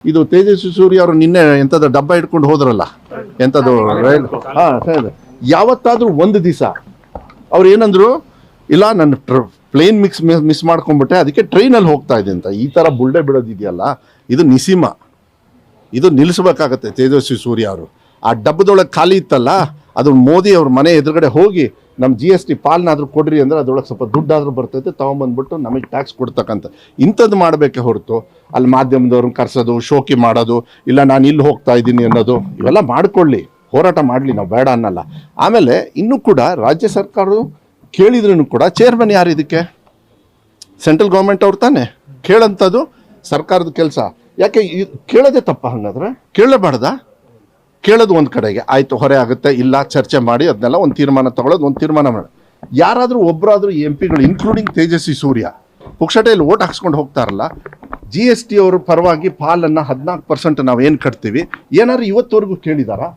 ಇದು ತೇಜಸ್ವಿ ಸೂರ್ಯ ಅವರು ನಿನ್ನೆ ಎಂಥದ್ದು ಡಬ್ಬ ಇಟ್ಕೊಂಡು ಹೋದ್ರಲ್ಲ, ಎಂಥದ್ದು ರೈಲ್, ಯಾವತ್ತಾದ್ರೂ ಒಂದು ದಿವಸ ಅವ್ರು ಏನಂದ್ರು, ಇಲ್ಲ ನನ್ನ ಪ್ಲೇನ್ ಮಿಸ್ ಮಾಡ್ಕೊಂಡ್ಬಿಟ್ಟೆ, ಅದಕ್ಕೆ ಟ್ರೈನಲ್ಲಿ ಹೋಗ್ತಾ ಇದೆ ಅಂತ. ಈ ಥರ ಬುಲ್ಡೆ ಬಿಡೋದಿದೆಯಲ್ಲ, ಇದು ನಿಸೀಮ, ಇದು ನಿಲ್ಲಿಸ್ಬೇಕಾಗತ್ತೆ. ತೇಜಸ್ವಿ ಸೂರ್ಯ ಅವರು ಆ ಡಬ್ಬದೊಳಗೆ ಖಾಲಿ ಇತ್ತಲ್ಲ, ಅದು ಮೋದಿ ಅವ್ರ ಮನೆ ಎದುರುಗಡೆ ಹೋಗಿ ನಮ್ಮ GST ಪಾಲ್ನಾದ್ರೂ ಕೊಡ್ರಿ ಅಂದರೆ ಅದರೊಳಗೆ ಸ್ವಲ್ಪ ದುಡ್ಡಾದರೂ ಬರ್ತೈತೆ, ತೊಗೊಂಬಂದ್ಬಿಟ್ಟು ನಮಗೆ ಟ್ಯಾಕ್ಸ್ ಕೊಡ್ತಕ್ಕಂಥ ಇಂಥದ್ದು ಮಾಡಬೇಕೆ ಹೊರತು ಅಲ್ಲಿ ಮಾಧ್ಯಮದವ್ರನ್ನ ಕರೆಸೋದು, ಶೋಕಿ ಮಾಡೋದು, ಇಲ್ಲ ನಾನು ಇಲ್ಲಿ ಹೋಗ್ತಾ ಇದ್ದೀನಿ ಅನ್ನೋದು, ಇವೆಲ್ಲ ಮಾಡ್ಕೊಳ್ಳಿ, ಹೋರಾಟ ಮಾಡಲಿ, ನಾವು ಬೇಡ ಅನ್ನಲ್ಲ. ಆಮೇಲೆ ಇನ್ನೂ ಕೂಡ ರಾಜ್ಯ ಸರ್ಕಾರವು ಕೇಳಿದ್ರೂ ಕೂಡ ಚೇರ್ಮನ್ ಯಾರು ಇದಕ್ಕೆ? ಸೆಂಟ್ರಲ್ ಗೌರ್ಮೆಂಟ್ ಅವ್ರು ತಾನೆ ಕೇಳಂಥದ್ದು, ಸರ್ಕಾರದ ಕೆಲಸ. ಯಾಕೆ ಕೇಳೋದೇ ತಪ್ಪ? ಹಂಗಾದ್ರೆ ಕೇಳಬಾರ್ದಾ? ಕೇಳೋದು ಒಂದು ಕಡೆಗೆ ಆಯಿತು, ಹೊರೆ ಆಗುತ್ತೆ, ಇಲ್ಲ ಚರ್ಚೆ ಮಾಡಿ ಅದನ್ನೆಲ್ಲ ಒಂದು ತೀರ್ಮಾನ ತಗೊಳ್ಳೋದು, ಒಂದು ತೀರ್ಮಾನ ಮಾಡಿ. ಯಾರಾದರೂ ಒಬ್ಬರಾದರೂ MP ಗಳು ಇನ್ಕ್ಲೂಡಿಂಗ್ ತೇಜಸ್ವಿ ಸೂರ್ಯ ಪುಕ್ಷಟೆಯಲ್ಲಿ ಓಟ್ ಹಾಕ್ಸ್ಕೊಂಡು ಹೋಗ್ತಾರಲ್ಲ, GST ಅವ್ರ ಪರವಾಗಿ ಪಾಲನ್ನು 14% ನಾವು ಏನು ಕಟ್ತೀವಿ, ಏನಾದ್ರು ಇವತ್ತವರೆಗೂ ಕೇಳಿದಾರಾ?